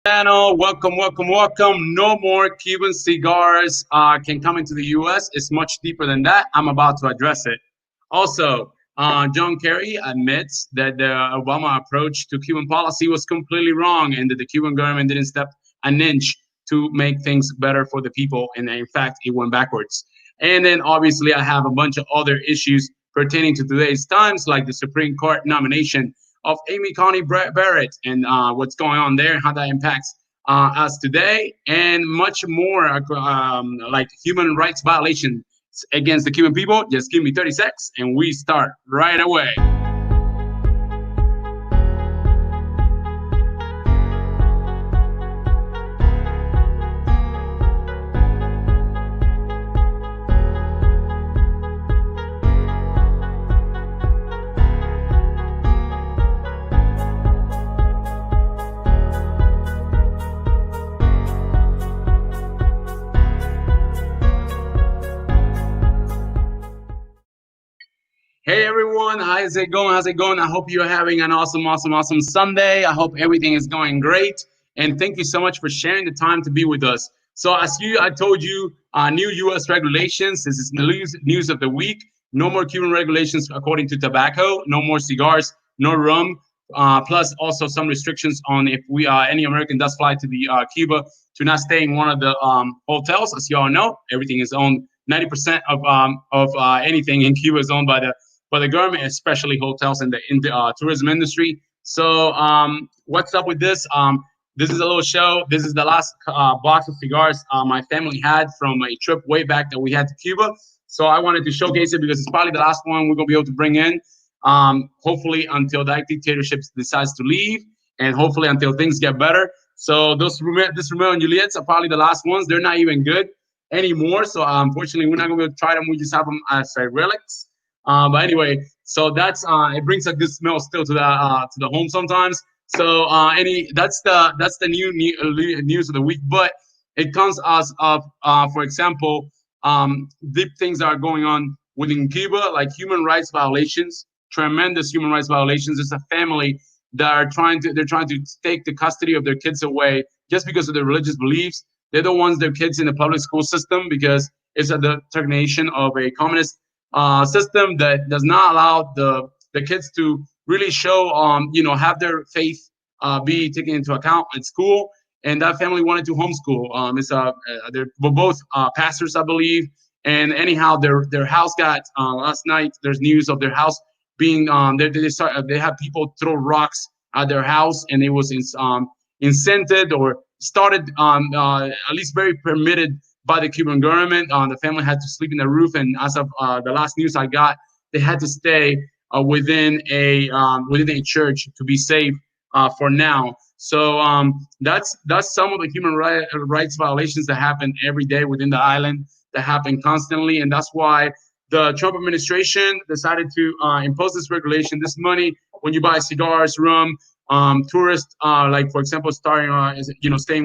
Channel. Welcome. No more Cuban cigars can come into the U.S. It's much deeper than that. I'm about to address it. Also, John Kerry admits that the Obama approach to Cuban policy was completely wrong and that the Cuban government didn't step an inch to make things better for the people. And in fact, it went backwards. And then obviously, I have a bunch of other issues pertaining to today's times, like the Supreme Court nomination of Amy Coney Barrett and what's going on there, how that impacts us today, and much more like human rights violations against the Cuban people. Just give me 30 seconds and we start right away. Hey everyone, how's it going? I hope you're having an awesome Sunday. I hope everything is going great. And thank you so much for sharing the time to be with us. So I told you, new U.S. regulations. This is news of the week. No more Cuban regulations according to tobacco. No more cigars. No rum. Plus also some restrictions on if any American does fly to the Cuba to not stay in one of the hotels. As you all know, everything is owned. 90% of anything in Cuba is owned by the government, especially hotels and the tourism industry. So what's up with this? This is a little show. This is the last box of cigars my family had from a trip way back that we had to Cuba. So I wanted to showcase it because it's probably the last one we're going to be able to bring in, hopefully until that dictatorship decides to leave and hopefully until things get better. So this Romeo and Juliet's are probably the last ones. They're not even good anymore. So unfortunately, we're not going to be able to try them. We just have them as relics. But anyway, so that's it brings a good smell still to the home sometimes. So that's the news of the week. But it comes as of for example, deep things that are going on within Cuba, like human rights violations, tremendous human rights violations. There's a family that are trying to take the custody of their kids away just because of their religious beliefs. They don't want their kids in the public school system because it's a determination of a communist system that does not allow the kids to really show, have their faith be taken into account at school. And that family wanted to homeschool. They're both pastors, I believe. And anyhow, their house got last night. There's news of their house being they have people throw rocks at their house, and it was incented or started at least very permitted by the Cuban government. The family had to sleep in the roof, and as of the last news I got, they had to stay within a church to be safe for now. So that's some of the human rights violations that happen every day within the island, that happen constantly, and that's why the Trump administration decided to impose this regulation. This money, when you buy cigars, rum, tourists, like for example, staying in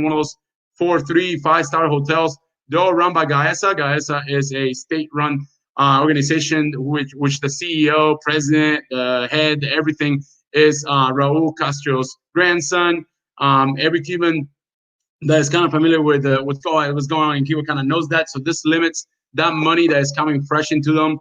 one of those 4, 3, 5-star hotels. They're all run by GAESA. GAESA is a state-run organization which the CEO, president, head, everything is Raul Castro's grandson. Every Cuban that is kind of familiar with what's going on in Cuba kind of knows that. So this limits that money that is coming fresh into them.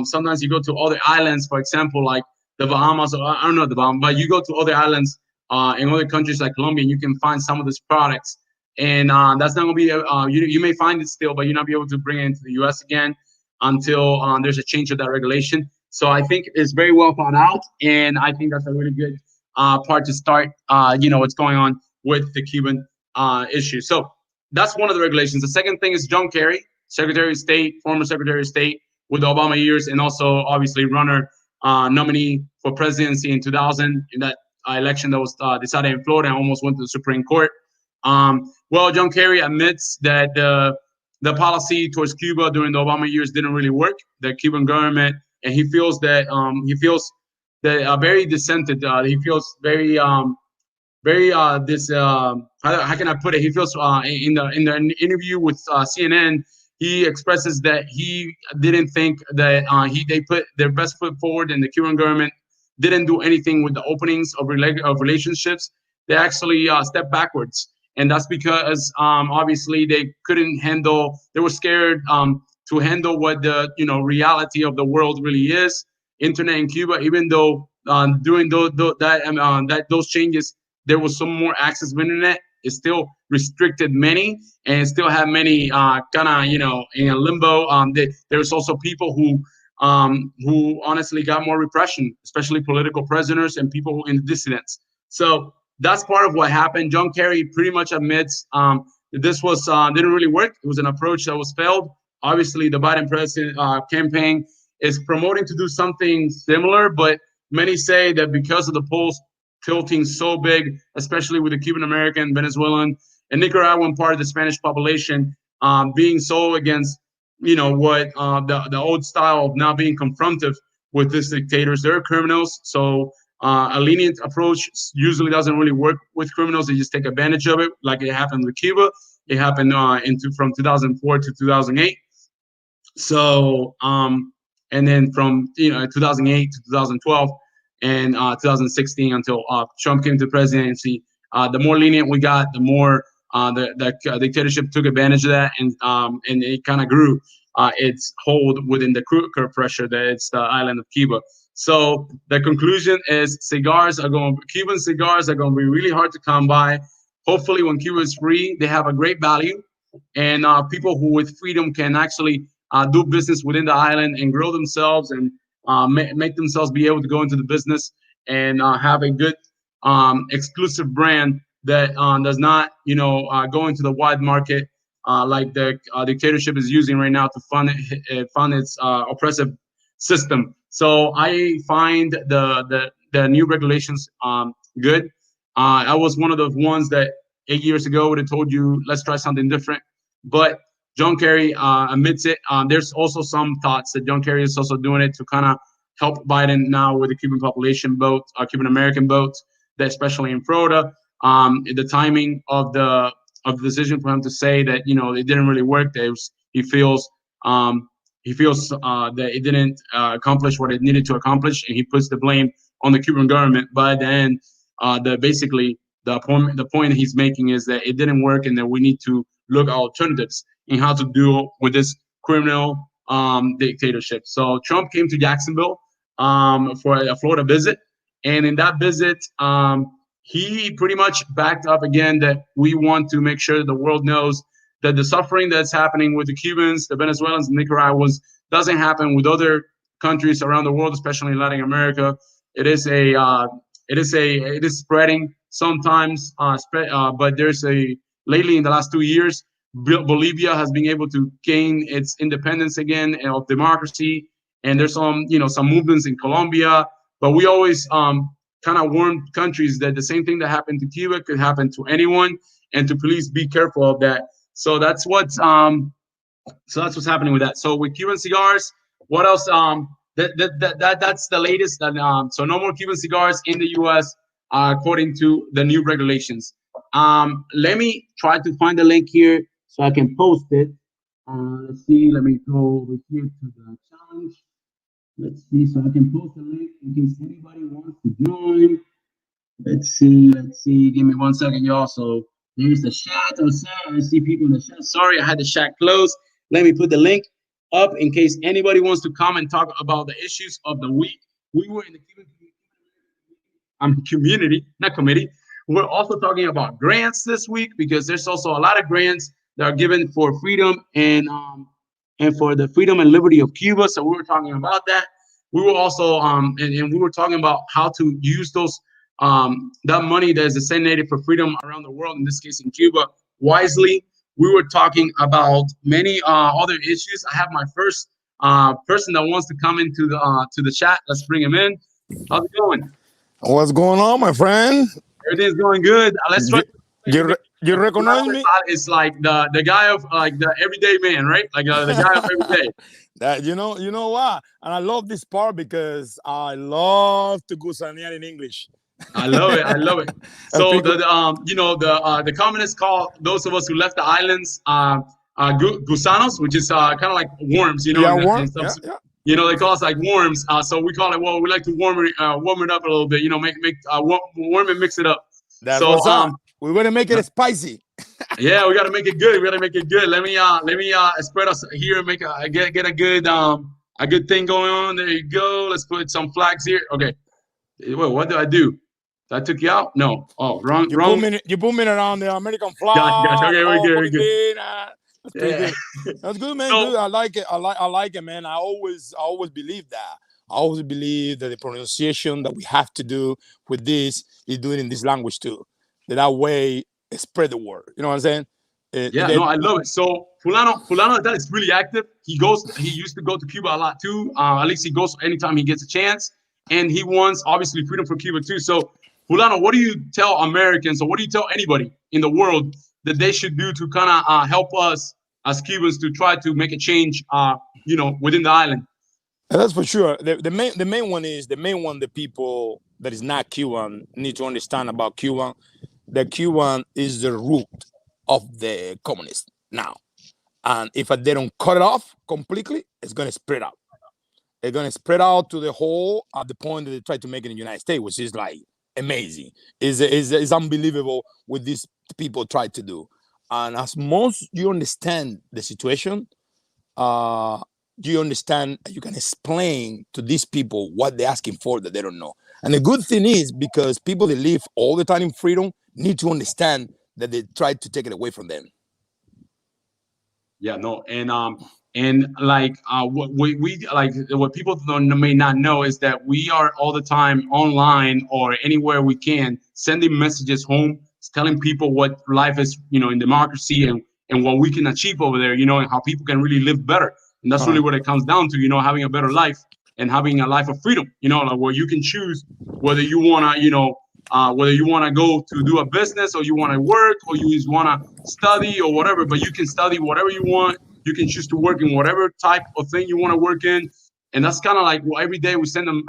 Sometimes you go to other islands, for example, like the Bahamas, or I don't know the Bahamas, but you go to other islands in other countries like Colombia, and you can find some of these products. And that's not going to be, you may find it still, but you're not be able to bring it into the U.S. again until there's a change of that regulation. So I think it's very well thought out, and I think that's a really good part to start, what's going on with the Cuban issue. So that's one of the regulations. The second thing is John Kerry, Secretary of State, former Secretary of State with the Obama years, and also obviously runner nominee for presidency in 2000 in that election that was decided in Florida and almost went to the Supreme Court. Well, John Kerry admits that the policy towards Cuba during the Obama years didn't really work. The Cuban government, and he feels that very dissented. He feels very how can I put it? He feels in the interview with CNN, he expresses that he didn't think that they put their best foot forward, and the Cuban government didn't do anything with the openings of relationships. they actually stepped backwards. And that's because obviously they couldn't handle, they were scared to handle what the reality of the world really is. Internet in Cuba, even though during those changes, there was some more access to internet. It still restricted many, and still have many kind of in a limbo. There's also people who honestly got more repression, especially political prisoners and people in dissidents. So that's part of what happened. John Kerry pretty much admits that this was didn't really work. It was an approach that was failed. Obviously, the Biden president campaign is promoting to do something similar, but many say that because of the polls tilting so big, especially with the Cuban American, Venezuelan, and Nicaraguan part of the Spanish population being so against, what the old style of not being confrontive with these dictators. They're criminals, so a lenient approach usually doesn't really work with criminals. They just take advantage of it, like it happened with Cuba. It happened from 2004 to 2008. So and then from 2008 to 2012 and 2016 until Trump came to the presidency, the more lenient we got, the more the dictatorship took advantage of that, and it kind of grew its hold within the pressure that it's the island of Cuba. So the conclusion is Cuban cigars are going to be really hard to come by. Hopefully, when Cuba is free, they have a great value, and people who with freedom can actually do business within the island and grow themselves and make themselves be able to go into the business and have a good exclusive brand that does not, go into the wide market like the dictatorship is using right now to fund its oppressive system. So I find the new regulations good. I was one of the ones that 8 years ago would have told you, let's try something different. But John Kerry admits it. There's also some thoughts that John Kerry is also doing it to kind of help Biden now with the Cuban population vote, Cuban American vote, that especially in Florida. The timing of the decision for him to say that it didn't really work. That he feels that it didn't accomplish what it needed to accomplish, and he puts the blame on the Cuban government. But at the end, the point he's making is that it didn't work, and that we need to look at alternatives in how to deal with this criminal dictatorship. So Trump came to Jacksonville for a Florida visit, and in that visit, he pretty much backed up again that we want to make sure that the world knows that the suffering that's happening with the Cubans, the Venezuelans, and Nicaraguans doesn't happen with other countries around the world, especially in Latin America. It is spreading sometimes, but lately in the last 2 years, Bolivia has been able to gain its independence again of democracy, and there's some movements in Colombia. But we always kind of warn countries that the same thing that happened to Cuba could happen to anyone, and to please be careful of that. So that's what's happening with that. So with Cuban cigars, what else? That's the latest. So no more Cuban cigars in the U.S. According to the new regulations. Let me try to find the link here so I can post it. Let's see. Let me go over here to the challenge. Let's see. So I can post the link in case anybody wants to join. Let's see. Give me 1 second, y'all. So there's the chat. I see people in the chat. Sorry, I had the chat closed. Let me put the link up in case anybody wants to come and talk about the issues of the week. We were in the Cuban community, not committee. We're also talking about grants this week, because there's also a lot of grants that are given for freedom and for the freedom and liberty of Cuba. So we were talking about that. We were also and we were talking about how to use those that money that is designated for freedom around the world, in this case in Cuba, wisely. We were talking about many other issues. I have my first person that wants to come into the chat. Let's bring him in. How's it going? What's going on, my friend? Everything's going good. Let's try. You recognize me? It's like the guy of like the everyday man, right? Like the guy of every day. That you know what? And I love this part because I love to gusanear in English. I love it. So the communists call those of us who left the islands gusanos, which is kind of like worms, Yeah, worms. Yeah. They call us like worms. So we call it. Well, we like to warm it up a little bit. Make warm and mix it up. That's what's up. We're gonna make it spicy. Yeah, we gotta make it good. We gotta make it good. Let me spread us here and make get a good thing going on. There you go. Let's put some flags here. Okay. Wait, what do I do? Did I took you out? No. Oh, wrong. You put me around the American flag. Gosh. Okay, we're good. We're good. That's pretty good. That's good, man. Good. I like it. I like it, man. I always believe that. I always believe that the pronunciation that we have to do with this is doing in this language too. That way, spread the word. You know what I'm saying? No, I love it. So Fulano, that is really active. He used to go to Cuba a lot too. At least he goes anytime he gets a chance, and he wants obviously freedom for Cuba too. So Fulano, what do you tell Americans, or what do you tell anybody in the world that they should do to kind of help us as Cubans to try to make a change, within the island? That's for sure. The main one the people that is not Cuban need to understand about Cuba. That Cuban is the root of the communists now, and if they don't cut it off completely, it's going to spread out. It's going to spread out to the whole at the point that they try to make it in the United States, which is like amazing. Is unbelievable what these people try to do. And as most you understand the situation, you understand, you can explain to these people what they're asking for that they don't know. And the good thing is, because people that live all the time in freedom need to understand that they tried to take it away from them. Yeah, no, and like what people may not know is that we are all the time online or anywhere we can sending messages home, telling people what life is, in democracy, and what we can achieve over there, and how people can really live better. And that's really what it comes down to, having a better life and having a life of freedom, like where you can choose whether you want to, whether you want to go to do a business, or you want to work, or you just want to study or whatever, but you can study whatever you want. You can choose to work in whatever type of thing you want to work in. And that's kind of like, well, every day we send them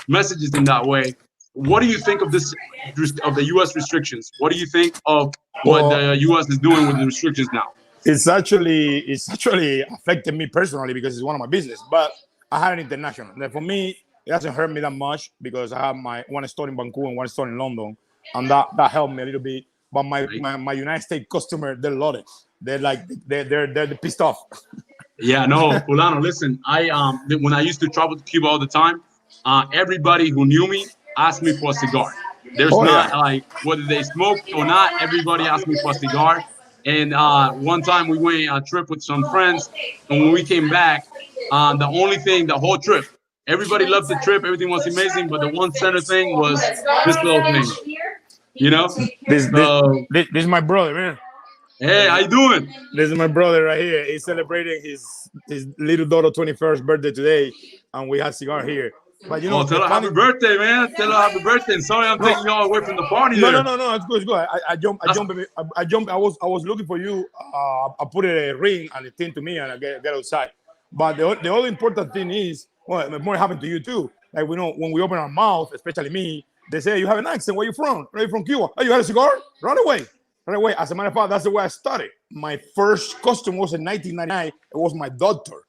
messages in that way. What do you think of the U.S. restrictions? What do you think of what the U.S. is doing with the restrictions now? It's actually affected me personally because it's one of my business, but I had an international. And for me, it hasn't hurt me that much because I have my one store in Vancouver and one store in London, and that helped me a little bit. But my United States customer, they love it. They're pissed off. Yeah, no, Fulano, listen, when I used to travel to Cuba all the time, everybody who knew me asked me for a cigar. There's like whether they smoked or not, everybody asked me for a cigar. And one time we went on a trip with some friends, and when we came back, the only thing, the whole trip, everybody loved the trip, everything was amazing, but the one center thing was this little thing. This is my brother, man. Hey, how you doing? This is my brother right here. He's celebrating his little daughter's 21st birthday today, and we have cigar here. But tell her happy birthday, man. Tell her happy birthday. Sorry, I'm taking y'all away from the party. No, it's good. It's good. I jumped. I was looking for you. I put a ring and a thing to me, and I get outside. But the only important thing is, well, more happened to you too. Like we know when we open our mouth, especially me, they say you have an accent. Where you from? Are you from Cuba? Oh, you had a cigar? Run away. As a matter of fact, that's the way I started. My first customer was in 1999. It was my doctor.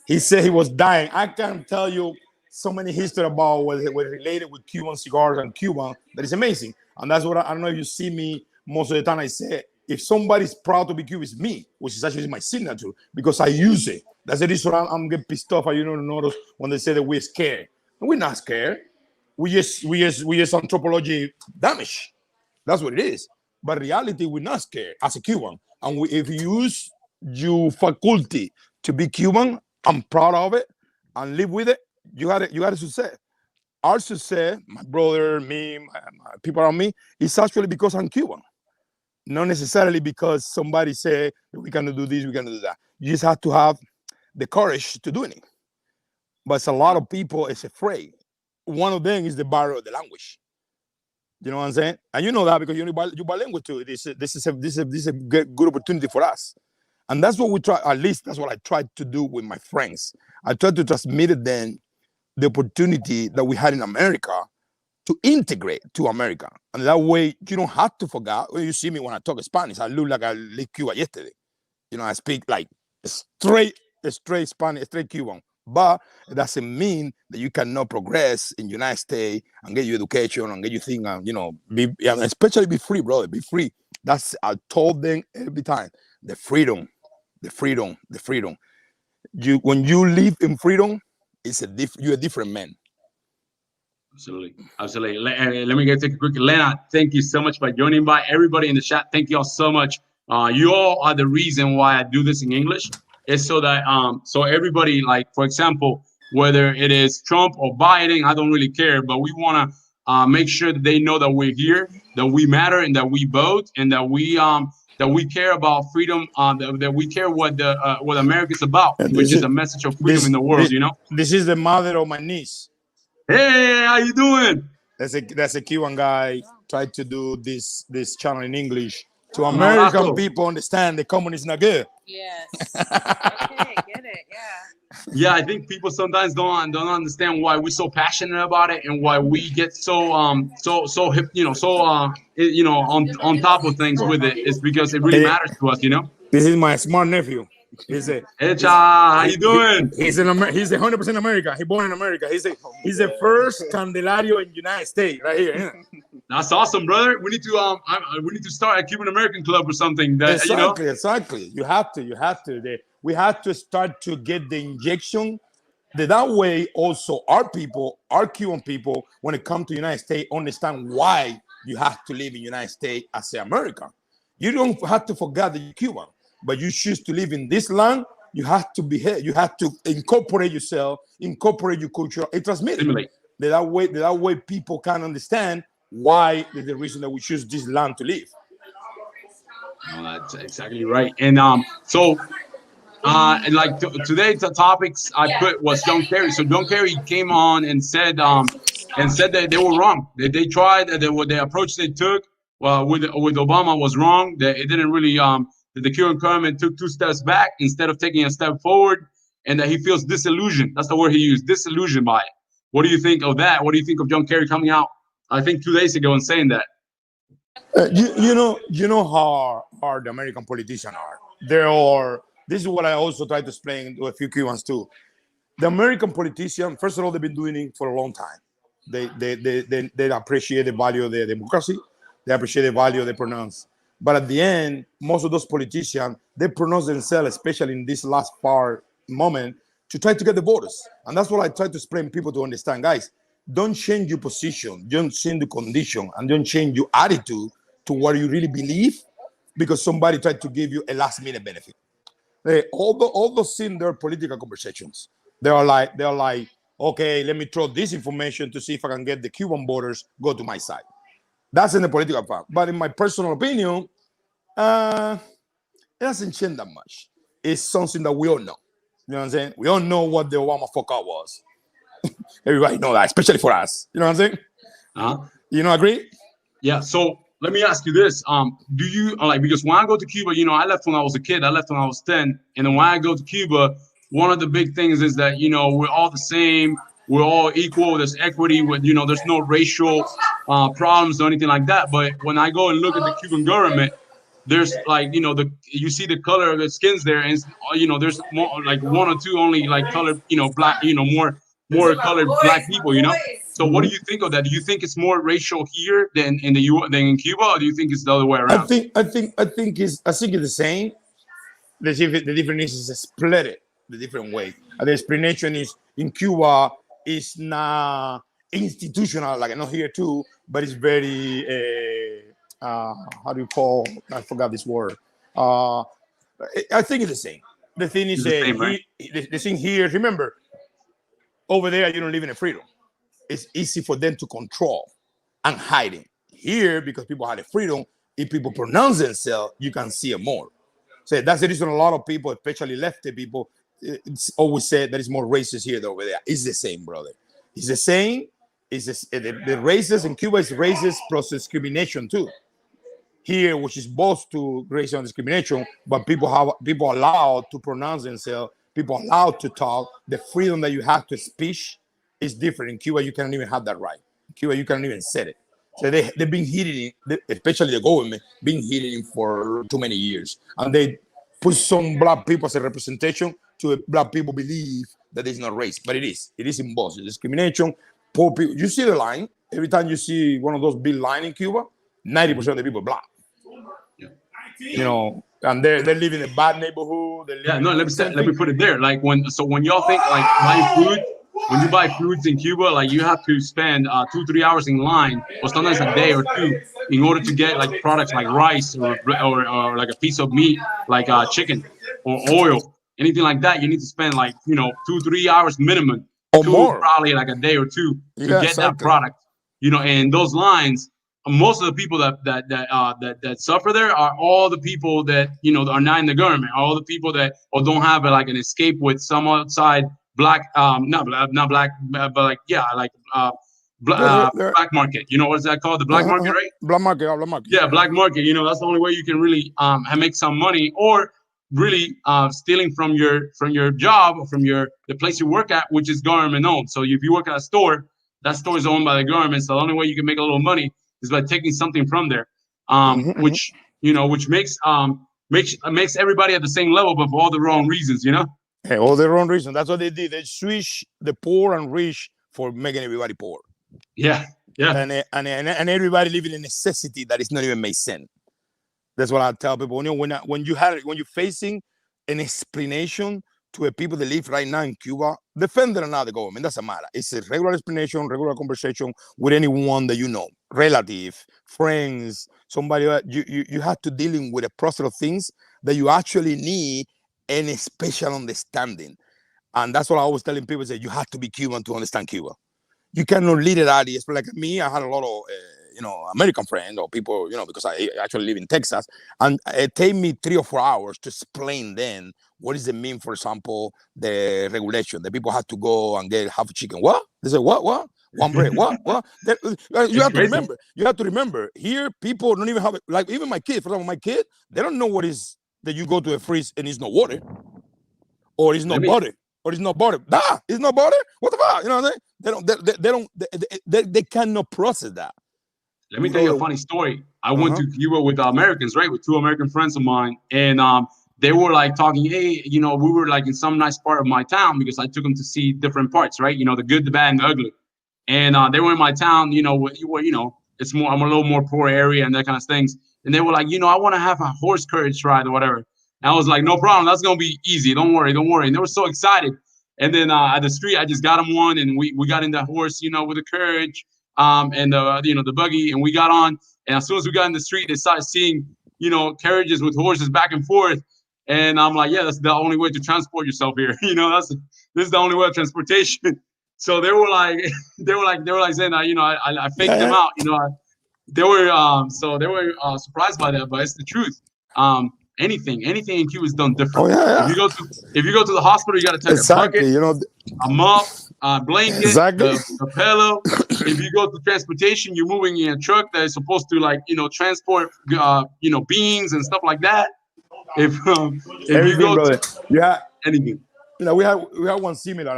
He said he was dying. I can't tell you so many history about what related with Cuban cigars and Cuban that is amazing. And that's what I don't know if you see me most of the time. I say, if somebody's proud to be Cuban, it's me, which is actually my signature because I use it. That's the reason I'm getting pissed off. Notice when they say that we're scared. We're not scared. We just anthropology damage. That's what it is. But reality, we're not scared as a Cuban. And if you use your faculty to be Cuban, I'm proud of it and live with it. You had a success. Our success, my brother, me, my people around me, is actually because I'm Cuban. Not necessarily because somebody said we can do this, we can do that. You just have to have the courage to do it. But a lot of people is afraid. One of them is the barrier of the language. You know what I'm saying? And you know that because you're bilingual too. This is a good opportunity for us. And that's what we try, at least that's what I tried to do with my friends. I tried to transmit them the opportunity that we had in America to integrate to America. And that way you don't have to forget. When you see me when I talk Spanish, I look like I left Cuba yesterday. I speak like straight Spanish, straight Cuban. But it doesn't mean that you cannot progress in United States and get your education and get your thing and be especially be free, brother. Be free. That's I told them every time. The freedom, the freedom, the freedom. You when you live in freedom, you're a different man. Absolutely. Absolutely. Let me get take a quick. Lena, thank you so much for joining by. Everybody in the chat, thank you all so much. You all are the reason why I do this in English. It's so that so everybody, like for example, whether it is Trump or Biden, I don't really care, but we want to make sure that they know that we're here, that we matter, and that we vote, and that we care about freedom, that we care what America's about, And which is a message of freedom in the world. This is the mother of my niece. Hey, how you doing? That's a Cuban guy tried to do this channel in English to American people understand the communism is not good. Yes. Okay, get it. Yeah. Yeah, I think people sometimes don't understand why we're so passionate about it and why we get so hip, on top of things with it. It's because it really matters to us. This is my smart nephew. Hey, how you doing? He's 100% American. He born in America. He's the first Candelario in the United States, right here. That's awesome, brother. We need to start a Cuban American club or something. Exactly. You have to. We have to start to get the injection. That way, also our Cuban people, when it comes to United States, understand why you have to live in United States as an American. You don't have to forget that you're Cuban. But you choose to live in this land, you have to behave. You have to incorporate yourself, incorporate your culture, and transmit it. That way people can understand why is the reason that we choose this land to live. No, that's exactly right. And today the topics I put was John Kerry. So John Kerry came on and said that they were wrong. They tried the approach they took with Obama was wrong. That it didn't really the Cuban government took 2 steps back instead of taking a step forward, and that he feels disillusioned. That's the word he used, disillusioned by it. What do you think of that? What do you think of John Kerry coming out, I think 2 days ago, and saying that? You know how hard the American politicians are. This is what I also try to explain to a few Cubans too. The American politicians, first of all, they've been doing it for a long time. They appreciate the value of the democracy. They appreciate the value they pronounce. But at the end, most of those politicians, they pronounce themselves, especially in this last moment, to try to get the voters. And that's what I try to explain people to understand. Guys, don't change your position, don't change the condition, and don't change your attitude to what you really believe because somebody tried to give you a last-minute benefit. All those in their political conversations, they are like, okay, let me throw this information to see if I can get the Cuban voters go to my side. That's in the political part. But in my personal opinion, it doesn't change that much. It's something that we all know. You know what I'm saying? We all know what the Obama fuck out was. Everybody know that, especially for us. You know what I'm saying? You agree? Yeah. So let me ask you this: do you because when I go to Cuba, I left when I was a kid. I left when I was 10, and then when I go to Cuba, one of the big things is that we're all the same. We're all equal. There's equity. With there's no racial problems or anything like that. But when I go and look at the Cuban government, there's you see the color of the skins there, and there's more like 1 or 2 only colored black more colored black people. So what do you think of that? Do you think it's more racial here than in in Cuba, or do you think it's the other way around? I think it's the same. The difference is split it the different way. The explanation is in Cuba is not institutional like I know here too, but it's very how do you call? I forgot this word. I think it's the same. The thing is the thing here. Remember, over there you don't live in a freedom. It's easy for them to control and hide it. Here, because people have the freedom, if people pronounce themselves, you can see it more. So that's the reason a lot of people, especially lefty people, it's always said that it's more racist here than over there. It's the same, brother. It's the same. The races in Cuba is racist plus discrimination too. Here, which is both to racial and discrimination, but people allowed to pronounce themselves, people allowed to talk. The freedom that you have to speak is different. In Cuba, you can't even have that right. In Cuba, you can't even say it. So they've been hitting it, especially the government, been hitting it for too many years. And they put some black people as a representation to black people believe that is not race, but it is. It is in both. Discrimination. Poor people. You see the line every time you see one of those big lines in Cuba. 90% of the people are black. Yeah. You know, and they live in a bad neighborhood. Yeah, no, let me put it there. Like when y'all think like buying food, when you buy foods in Cuba, like you have to spend 2-3 hours in line, or sometimes a day or two, in order to get like products like rice or like a piece of meat, like chicken or oil, anything like that. You need to spend like 2-3 hours minimum, or to more, probably like a day or two to get exactly. that product. And those lines. Most of the people that suffer there are all the people that are not in the government, all the people that or don't have like an escape with some outside black, not black, but like black market. What is that called? The black market, right? Black market, black market. Yeah, black market. That's the only way you can really make some money, or really stealing from your job or from the place you work at, which is government owned. So if you work at a store, that store is owned by the government. So the only way you can make a little money is by taking something from there, which makes everybody at the same level, but for all the wrong reasons, Hey, all the wrong reasons. That's what they did. They switch the poor and rich for making everybody poor. Yeah, yeah. And everybody living in necessity that is not even make sense. That's what I tell people. When you're facing an explanation to the people that live right now in Cuba, defend it or not the government, doesn't matter. It's a regular explanation, regular conversation with anyone that you know, relative, friends, somebody that you have to dealing with a process of things that you actually need any special understanding. And that's what I always telling people, say you have to be Cuban to understand Cuba. You cannot literally, it's like me, I had a lot of American friends or people, because I actually live in Texas, and it take me 3 or 4 hours to explain then what does it mean, for example, the regulation. The people have to go and get half a chicken. What? They say, what? One bread. What? You have to remember, here people don't even have it. Like even my kid, for example, they don't know what is that you go to a freeze and it's no water, or it's no butter, or it's no butter. It's no butter. What the fuck? You know what I'm saying? They cannot process that. Let me tell you a funny story. I went to Cuba with Americans, right? With 2 American friends of mine, and they were like talking, hey, we were like in some nice part of my town because I took them to see different parts, right? The good, the bad, and the ugly. And they were in my town, it's more, I'm a little more poor area and that kind of things. And they were like, I want to have a horse carriage ride or whatever. And I was like, no problem, that's gonna be easy. Don't worry. And they were so excited. And then at the street, I just got them one, and we got in the horse, with the carriage, and the buggy, and we got on. And as soon as we got in the street, they started seeing, carriages with horses back and forth. And I'm like, yeah, that's the only way to transport yourself here. This is the only way of transportation. So they were like saying, I faked them out. They were surprised by that, but it's the truth. Anything in Cuba is done different. If you go to the hospital, you got to take a bucket, a mop, a blanket, a pillow. If you go to transportation, you're moving in a truck that is supposed to transport beans and stuff like that. If you go to anything. We had one similar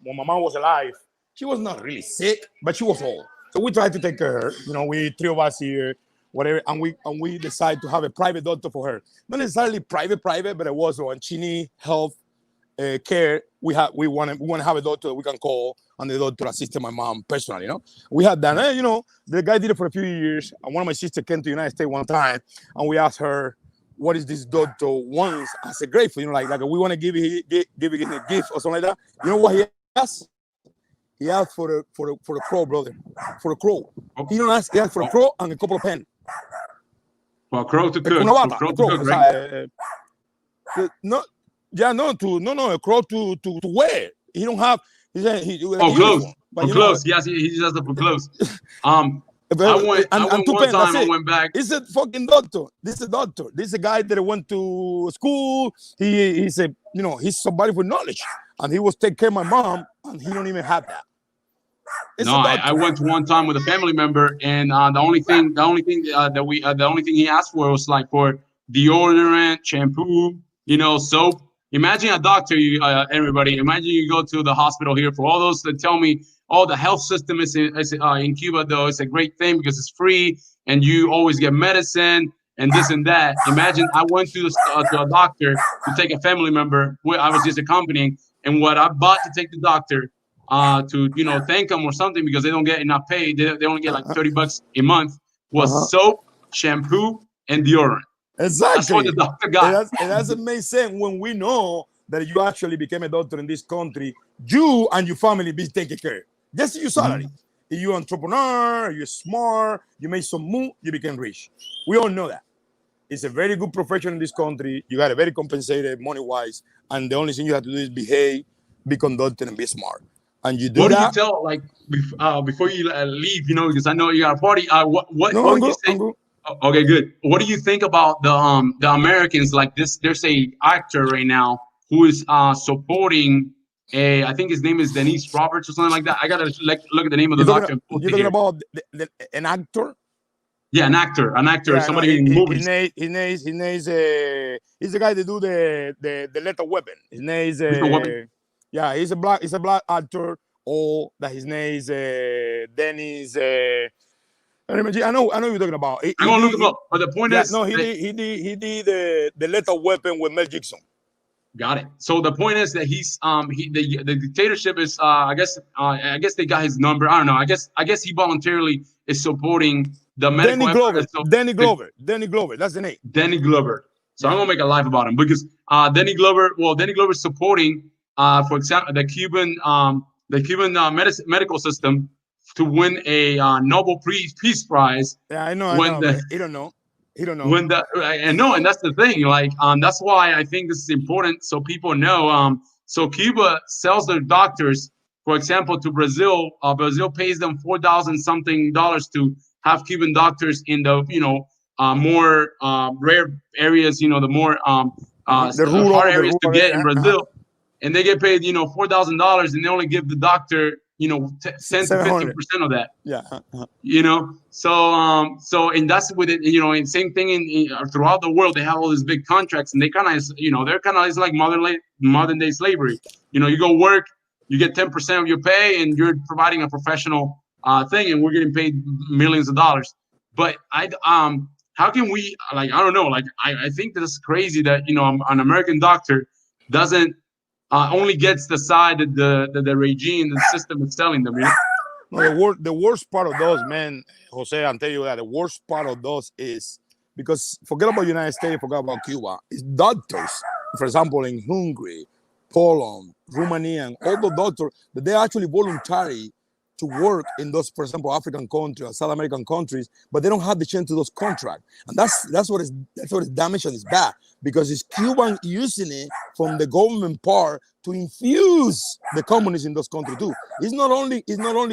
when my mom was alive. She was not really sick, but she was old. So we tried to take care of her. We 3 of us here, whatever, and we decided to have a private doctor for her. Not necessarily private, but it was on Chini Health Care. We want to have a doctor that we can call, and the doctor assisted my mom personally. We had that. The guy did it for a few years, and one of my sisters came to the United States one time, and we asked her, what is this doctor wants as a grateful? Like we want to give him a gift or something like that. You know what he asked? He asked for a crow, brother. For a crow. He don't ask. He asked for a crow and a couple of pens. For a crow to cook. A crow to wear. He don't have. He said clothes. For clothes. Yes, he just has for clothes. I went back. He's a fucking doctor. This is a doctor. This is a guy that went to school. He's he's somebody with knowledge, and he was taking care of my mom, and he don't even have that. I went to one time with a family member, and the only thing he asked for was like for deodorant, shampoo, soap. Imagine a doctor, everybody. Imagine you go to the hospital here. For all those that tell me, the health system is in Cuba, though, it's a great thing because it's free and you always get medicine and this and that. Imagine I went to a doctor to take a family member where I was just accompanying, And what I bought to take the doctor to thank them or something because they don't get enough pay. They only get like $30 a month. Was soap, shampoo, and deodorant. That's what the Exactly. doctor got. It doesn't make sense when we know that you actually became a doctor in this country. You and your family be taken care. Just your salary. If you're an entrepreneur, you're smart, you made some move, you became rich. We all know that. It's a very good profession in this country. You got a very compensated money-wise, and the only thing you have to do is behave, be conducted, and be smart. And you do what that. do you tell like before you leave? Because I know you got a party. What No, would you say? Okay, good. What do you think about the Americans like this? There's a actor right now who is supporting I think his name is Denise Roberts or something like that. I gotta look at the name of the doctor. You're talking about an actor? Yeah, an actor, Yeah, somebody in movies. His name is he's the guy that do the lethal weapon. His name is yeah, he's a black actor. Or that his name is Dennis. I know what you're talking about. I'm gonna look him up. But the point is, no, he did the lethal weapon with Mel Gibson. Got it. So the point is that the dictatorship is I guess they got his number. I don't know. I guess he voluntarily is supporting the medical. Danny Glover. That's the name. Danny Glover. So I'm gonna make a live about him because Danny Glover is supporting for example the Cuban medical system to win a Nobel Peace Prize. Yeah, I know. He don't know. And that's the thing. Like, that's why I think this is important so people know. So Cuba sells their doctors, for example, to Brazil. Brazil pays them $4,000 something to have Cuban doctors in the more rare areas. The more the hard areas to get in Brazil. And they get paid, $4,000, and they only give the doctor, 10 to 15% of that. Yeah. So and that's with it, and same thing in throughout the world. They have all these big contracts, and they kind of, they're kind of it's like modern day slavery. You go work, you get 10% of your pay, and you're providing a professional thing, and we're getting paid millions of dollars. But how can we I don't know, I think that's crazy that an American doctor doesn't. Only gets the side that the regime, the system is telling them. No, the worst part of those, man, Jose, I'll tell you that the worst part of those is because forget about United States, forget about Cuba. It's doctors, for example, in Hungary, Poland, Romania, and all the doctors that they're actually voluntary to work in those, for example, African countries or South American countries, but they don't have the chance to those contracts. And that's what is damaged and it's bad because it's Cuban using it from the government part to infuse the communists in those countries too. It's not only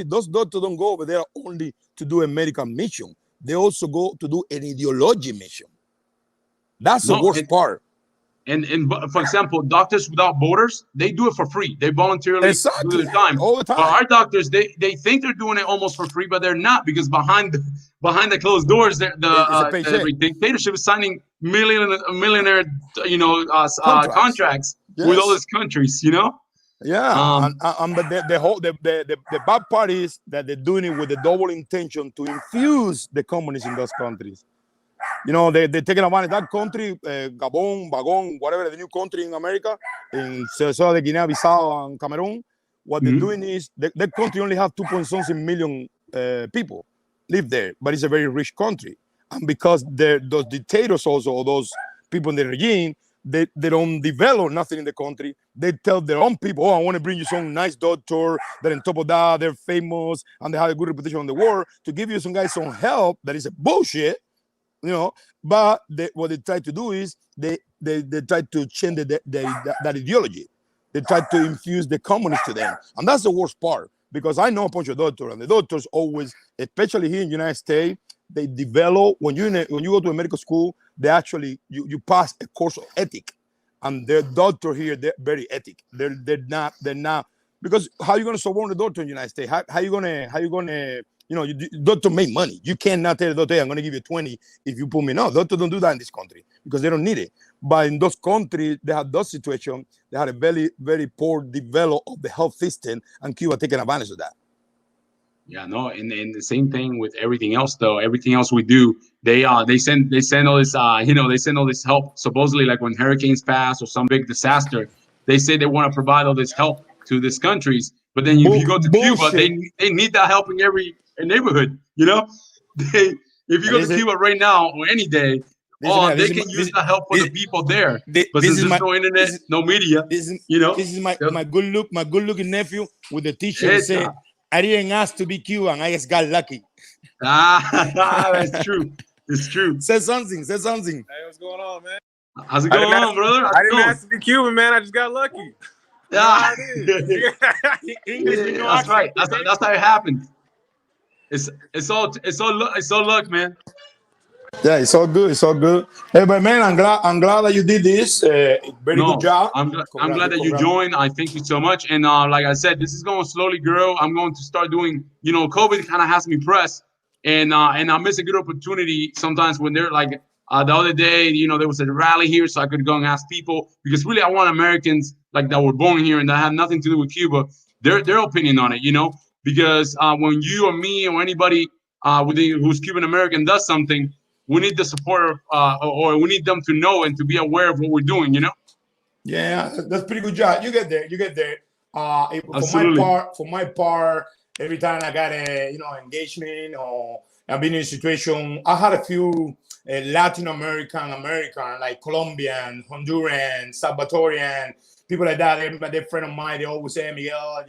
those doctors don't go over there only to do a medical mission. They also go to do an ideology mission. That's the worst part. And for example, Doctors Without Borders, they do it for free. They voluntarily do the time. All the time. But our doctors, they think they're doing it almost for free, but they're not because behind the closed doors, the dictatorship is signing millionaire contracts with all these countries. Yeah, but the bad part is that they're doing it with the double intention to infuse the communists in those countries. They're taking advantage of that country, Gabon, Bagon, whatever the new country in America, in Sierra Guinea-Bissau and Cameroon. What they're doing is that country only have 2.something million people live there, but it's a very rich country. And because those dictators also, or those people in the regime, they don't develop nothing in the country. They tell their own people, I want to bring you some nice doctor that on top of that, they're famous and they have a good reputation in the world to give you some guys some help that is a bullshit. But what they try to do is they try to change that ideology. They try to infuse the communists to them, and that's the worst part. Because I know a bunch of doctors, and the doctors always, especially here in the United States, they develop when you go to a medical school, they actually you pass a course of ethic, and the doctor here they're very ethic. They're not because how are you going to support the doctor in the United States? How you gonna doctor make money. You cannot tell the doctor, hey, I'm going to give you 20 if you put me. No, doctors don't do that in this country because they don't need it. But in those countries, they have those situations. They had a very, very poor development of the health system, and Cuba taking advantage of that. Yeah, no, and the same thing with everything else though. Everything else we do, they send all this they send all this help supposedly like when hurricanes pass or some big disaster. they say they want to provide all this help to these countries, but then if you go to Cuba, they need that help in every neighborhood. You know, they if you go to Cuba right now or any day, they can use the help for the people there. But since there's no internet, no media, this is my good looking nephew with the T-shirt that said, "I didn't ask to be Cuban, I just got lucky." That's true. It's true. Say something. Hey, what's going on, man? How's it going on, brother? I didn't ask to be Cuban, man. I just got lucky. Yeah. English, that's right. That's how it happened. It's all luck, man. Yeah, it's all good. Hey, but man, I'm glad that you did this. Very good job. I'm glad that you joined. I thank you so much. And like I said, this is going to slowly grow. I'm going to start doing. COVID kind of has me pressed, and I miss a good opportunity sometimes when they're like the other day. There was a rally here, so I could go and ask people because really I want Americans like that were born here and that have nothing to do with Cuba, their opinion on it. Because when you or me or anybody who's Cuban American does something, we need the support or we need them to know and to be aware of what we're doing, Yeah, that's pretty good job. You get there. For my part, every time I got a engagement or I've been in a situation, I had a few Latin American like Colombian, Honduran, Salvadorian, people like that. They're friend of mine. They always say, Miguel,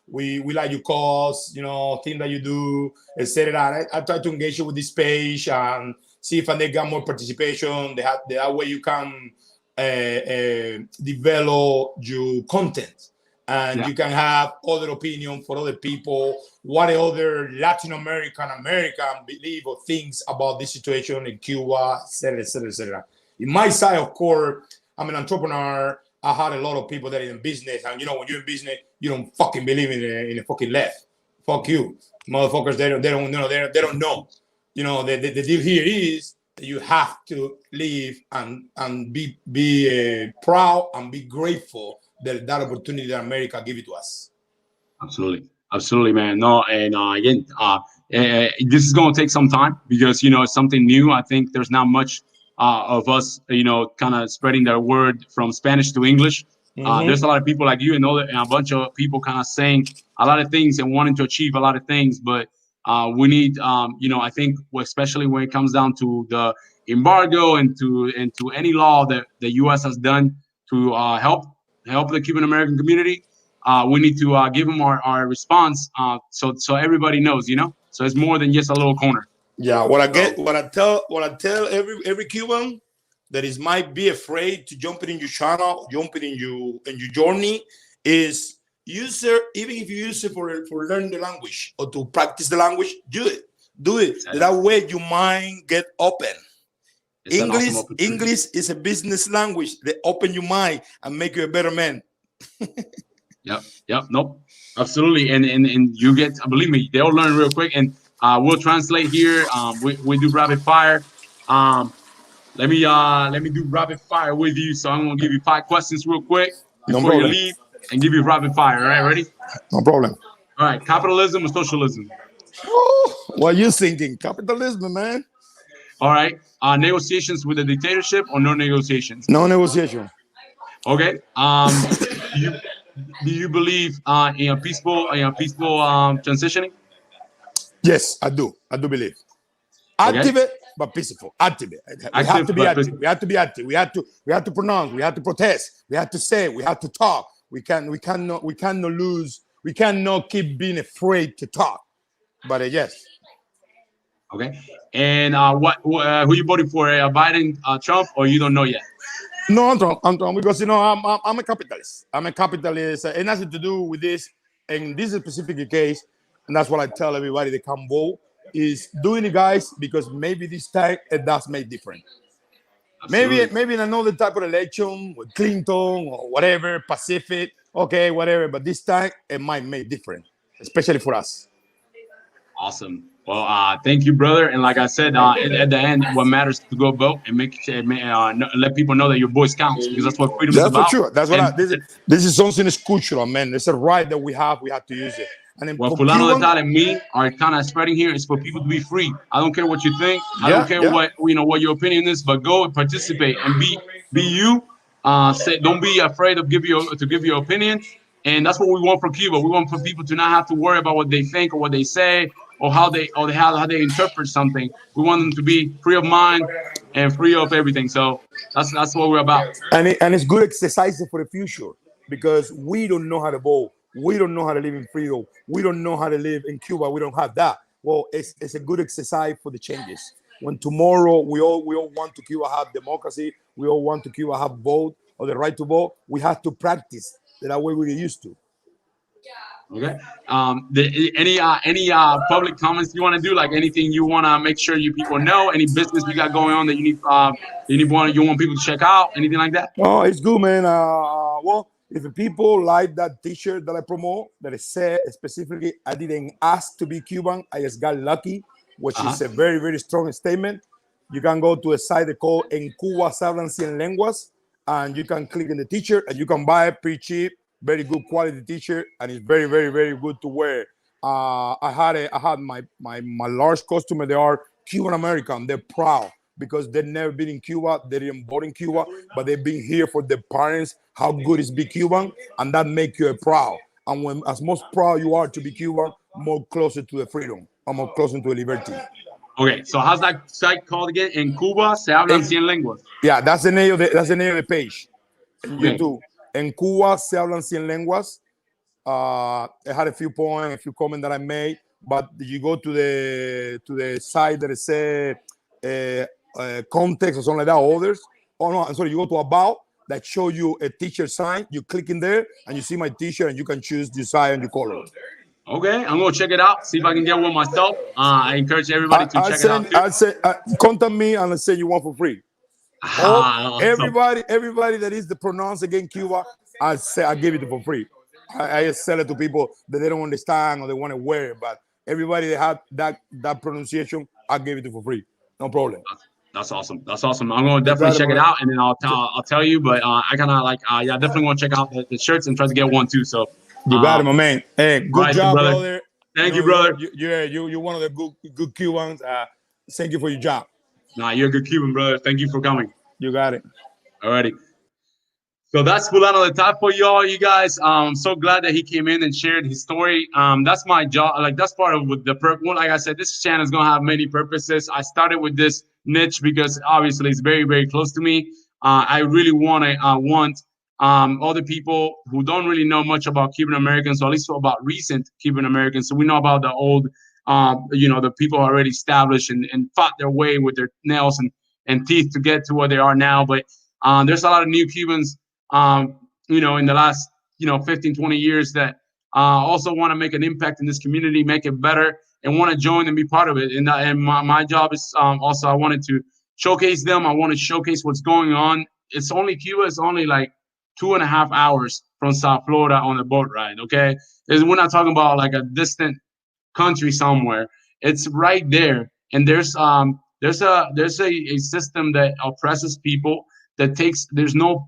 we like your cause, thing that you do, etc. I try to engage you with this page and see if they got more participation. That way you can develop your content and you can have other opinion for other people, what other Latin American believe or thinks about this situation in Cuba, etc. In my side, of course, I'm an entrepreneur. I had a lot of people that are in business, and when you're in business, you don't fucking believe in the fucking left. Fuck you, motherfuckers. They don't know. The deal here is that you have to live and be proud and be grateful that opportunity that America give it to us. Absolutely, man. No, and again, this is going to take some time because it's something new. I think there's not much of us, kind of spreading their word from Spanish to English. There's a lot of people like you and a bunch of people kind of saying a lot of things and wanting to achieve a lot of things, but we need, I think, especially when it comes down to the embargo and to any law that the U.S. has done to help the Cuban American community, we need to give them our response, so everybody knows, So it's more than just a little corner. Yeah, what I tell every Cuban that might be afraid to jump in your channel, jumping in your journey, is use it. Even if you use it for learning the language or to practice the language, do it. That way your mind get open. English is a business language. They open your mind and make you a better man. Yep. Nope. Absolutely. And you get, believe me, they'll learn real quick. And we'll translate here. We do rapid fire. Let me do rapid fire with you. So I'm gonna give you 5 questions real quick before you leave, and give you rapid fire. All right, ready? No problem. All right, capitalism or socialism? What are you thinking? Capitalism, man. All right. Negotiations with a dictatorship or no negotiations? No negotiation. Okay. Do you believe in a peaceful transitioning? Yes, I do. I do believe. Active but peaceful. Active. We have to be active. We have to be active. We have to pronounce. We have to protest. We have to say. We have to talk. We cannot lose. We cannot keep being afraid to talk. But yes. Okay. And who you voting for? Biden, Trump, or you don't know yet? No, I'm Trump because I'm a capitalist. I'm a capitalist. It has to do with this. In this specific case, and that's what I tell everybody that come vote, is doing it, guys, because maybe this time it does make different. Absolutely. Maybe in another type of election with Clinton or whatever, Pacific, okay, whatever. But this time it might make different, especially for us. Awesome. Well, thank you, brother. And like I said, at the end, what matters is to go vote and let people know that your voice counts, because that's what freedom is about. That's for sure. That's what this is something that's cultural, man. It's a right that we have. We have to use it. And what Fulano de Tal and me are kind of spreading here is for people to be free. I don't care what you think. I don't care what your opinion is, but go and participate and be you Say, don't be afraid of give your opinion, and that's what we want for Cuba. We want for people to not have to worry about what they think or what they say or how they interpret something. We want them to be free of mind and free of everything. So that's what we're about. And it's good exercise for the future because we don't know how to vote. We don't know how to live in freedom. We don't know how to live in Cuba. We don't have that. Well, it's a good exercise for the changes. When tomorrow we all want to Cuba have democracy, we all want to Cuba have vote or the right to vote. We have to practice that way we get used to. Okay. Any public comments you want to do? Like anything you want to make sure you people know? Any business you got going on that you want people to check out? Anything like that? Oh, it's good, man. Well, if the people like that T-shirt that I promote, that it said specifically, I didn't ask to be Cuban, I just got lucky, which is a very, very strong statement. You can go to a site called En Cuba se hablan 100 lenguas, and you can click in the T-shirt and you can buy it pretty cheap, very good quality T-shirt, and it's very, very, very good to wear. I had my large customer. They are Cuban American. They're proud because they've never been in Cuba. They didn't born in Cuba, but they've been here for their parents. How good is be Cuban, and that make you a proud. And when as most proud you are to be Cuban, more closer to the freedom, or more closer to the liberty. Okay, so how's that site called again? En Cuba se hablan 100 lenguas. Yeah, that's the name of the page. In Okay. YouTube. En Cuba se hablan 100 lenguas. It had a few points, a few comments that I made, but you go to the site that it says context or something like that, or others. Oh no, I'm sorry, you go to about that show you a T-shirt sign. You click in there and you see my T-shirt and you can choose the size and the color. Okay, I'm gonna check it out. See if I can get one myself. I encourage everybody to check it out too. I'll say contact me and let's say you want for free. Everybody that is the pronounce again Cuba, I give it for free. I just sell it to people that they don't understand or they want to wear it. But everybody that had that pronunciation, I give it for free. No problem. That's awesome. That's awesome. I'm gonna definitely check it out, and then I'll tell you. But I kind of like yeah, definitely want to check out the shirts and try to get one too. So you got it, my man. Hey, good job, brother. Thank you, brother. You're one of the good Cubans. Thank you for your job. Nah, you're a good Cuban, brother. Thank you for coming. You got it. Alrighty. So that's Fulano the Top for y'all, you guys. I'm so glad that he came in and shared his story. That's my job. Like that's part of the well, like I said, this channel is gonna have many purposes. I started with this niche because obviously it's very, very close to me. I really want other people who don't really know much about Cuban Americans, or at least about recent Cuban Americans. So we know about the old, the people already established and fought their way with their nails and teeth to get to where they are now. But there's a lot of new Cubans, in the last, 15, 20 years that also want to make an impact in this community, make it better, and want to join and be part of it. And my job is also I wanted to showcase them. I want to showcase what's going on. Cuba is only like 2.5 hours from South Florida on a boat ride. Okay, we're not talking about like a distant country somewhere. It's right there, and there's a system that oppresses people. That takes there's no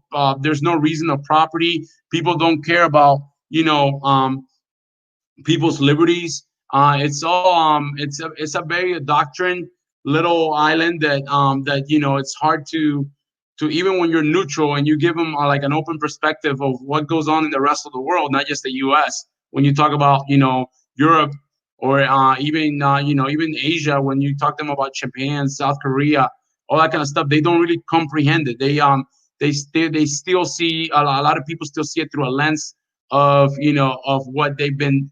reason of property. People don't care about people's liberties. It's a very doctrine little island that it's hard to even when you're neutral and you give them like an open perspective of what goes on in the rest of the world, not just the U.S. When you talk about Europe or even Asia, when you talk to them about Japan, South Korea, all that kind of stuff, they don't really comprehend it. They still see a lot of people still see it through a lens of what they've been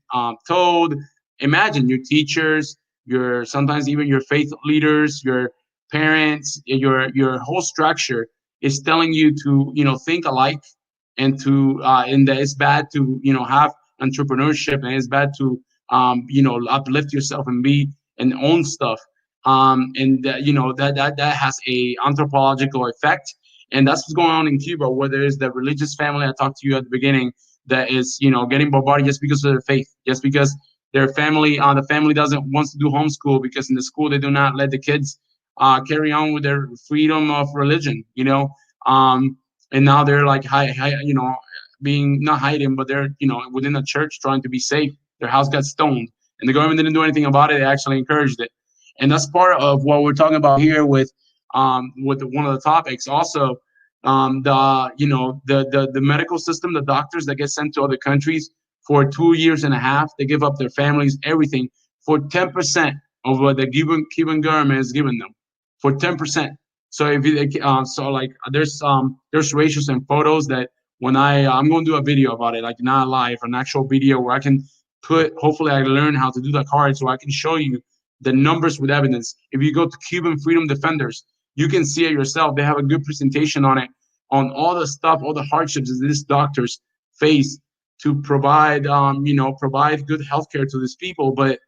told. Imagine your teachers, sometimes even your faith leaders, your parents, your whole structure is telling you to think alike and that it's bad to have entrepreneurship, and it's bad to uplift yourself and be and own stuff. That has a anthropological effect, and that's what's going on in Cuba, where there is the religious family I talked to you at the beginning that is getting bombarded just because of their faith, just because their family the family wants to do homeschool, because in the school they do not let the kids carry on with their freedom of religion, and now they're like being not hiding, but they're within the church trying to be safe. Their house got stoned, and the government didn't do anything about it. They actually encouraged it. And that's part of what we're talking about here with one of the topics. Also, the medical system, the doctors that get sent to other countries for 2 years and a half, they give up their families, everything, for 10% of what the Cuban government is giving them, for 10%. So if you, so like there's ratios and photos that when I'm going to do a video about it, like not live, an actual video where I can put, hopefully I learn how to do that card so I can show you the numbers with evidence. If you go to Cuban Freedom Defenders, you can see it yourself. They have a good presentation on it, on all the stuff, all the hardships that these doctors face to provide, provide good healthcare to these people. But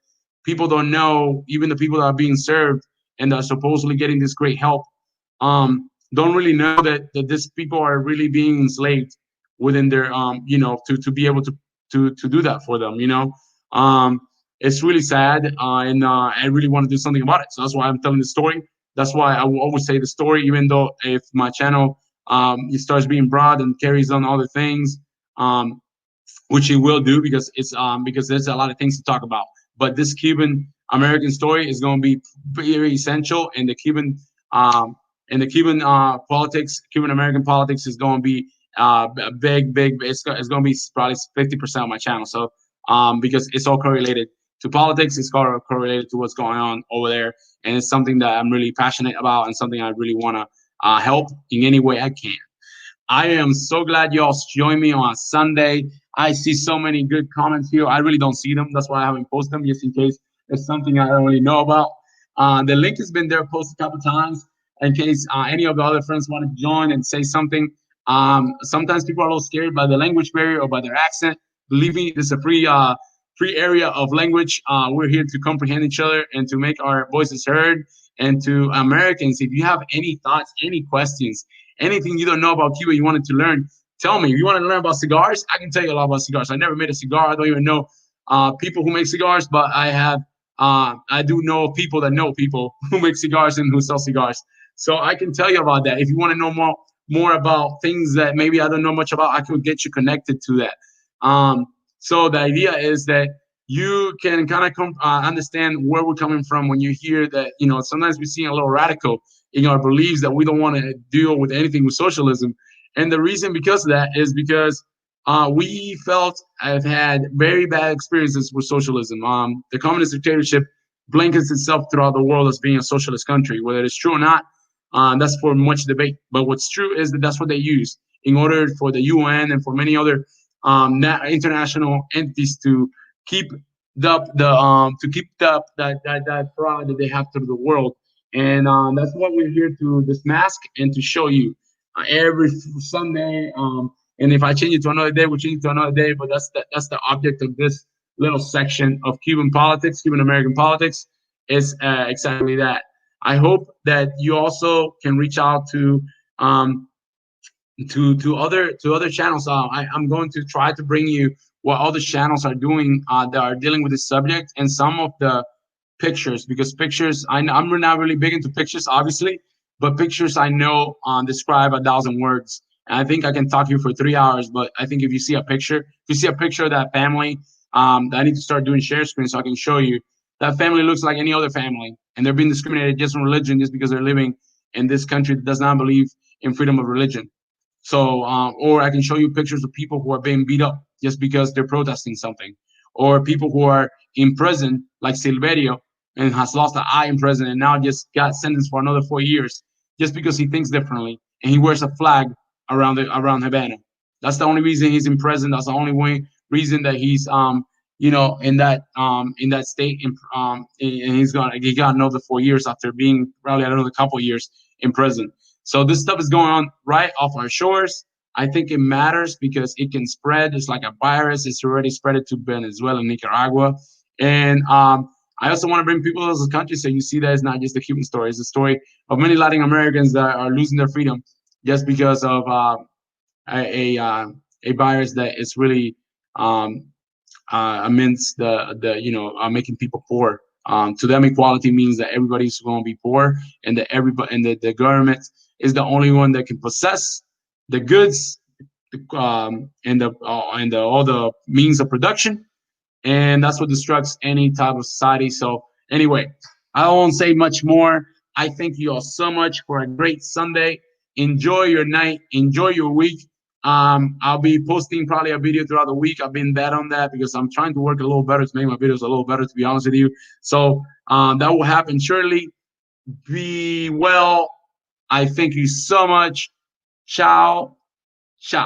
people don't know, even the people that are being served and that are supposedly getting this great help, don't really know that these people are really being enslaved within their, to be able to do that for them, it's really sad, and I really want to do something about it. So that's why I'm telling the story. That's why I will always say the story, even though if my channel it starts being broad and carries on other things, which it will do because it's because there's a lot of things to talk about. But this Cuban American story is going to be very essential, and the Cuban politics, Cuban American politics is going to be big. It's going to be probably 50% of my channel. So because it's all correlated to politics, it's all correlated to what's going on over there, and it's something that I'm really passionate about and something I really want to help in any way I can. I am so glad y'all joined me on Sunday. I see so many good comments here. I really don't see them. That's why I haven't posted them, just in case it's something I don't really know about. The link has been there posted a couple times in case any of the other friends want to join and say something. Sometimes people are a little scared by the language barrier or by their accent. Believe me, this is a free area of language. We're here to comprehend each other and to make our voices heard. And to Americans, if you have any thoughts, any questions, anything you don't know about Cuba, you wanted to learn, tell me. If you want to learn about cigars, I can tell you a lot about cigars. I never made a cigar. I don't even know people who make cigars, but I do know people that know people who make cigars and who sell cigars. So I can tell you about that. If you want to know more about things that maybe I don't know much about, I could get you connected to that. So the idea is that you can kind of understand where we're coming from when you hear that, sometimes we seem a little radical in our beliefs that we don't want to deal with anything with socialism. And the reason because of that is because we have had very bad experiences with socialism. The communist dictatorship blankets itself throughout the world as being a socialist country. Whether it's true or not, that's for much debate. But what's true is that that's what they use in order for the UN and for many other international entities to keep that fraud that they have through the world. And that's what we're here to mask and to show you every Sunday. And if I change it to another day, we'll change it to another day. But that's the object of this little section of Cuban politics, Cuban American politics, is exactly that. I hope that you also can reach out to other channels. I'm going to try to bring you what other channels are doing that are dealing with this subject, and some of the pictures, because pictures, I'm not really big into pictures, obviously, but pictures I know describe 1,000 words. And I think I can talk to you for 3 hours, but I think if you see a picture of that family, I need to start doing share screen so I can show you. That family looks like any other family, and they're being discriminated just on religion, just because they're living in this country that does not believe in freedom of religion. So, or I can show you pictures of people who are being beat up just because they're protesting something, or people who are in prison, like Silverio, and has lost an eye in prison and now just got sentenced for another 4 years just because he thinks differently and he wears a flag around Havana. That's the only reason he's in prison. That's the only reason that he's in that state, and he got another 4 years after being probably another couple years in prison. So this stuff is going on right off our shores. I think it matters because it can spread. It's like a virus. It's already spread to Venezuela and Nicaragua. And I also want to bring people to this country so you see that it's not just the Cuban story. It's the story of many Latin Americans that are losing their freedom just because of a virus that is really amidst making people poor. To them, equality means that everybody's going to be poor, and that the government is the only one that can possess the goods and all the means of production, and that's what destructs any type of society. So anyway, I won't say much more. I thank you all so much for a great Sunday. Enjoy your night. Enjoy your week. I'll be posting probably a video throughout the week. I've been bad on that because I'm trying to work a little better to make my videos a little better, to be honest with you. So that will happen surely. Be well. I thank you so much. Ciao. Ciao.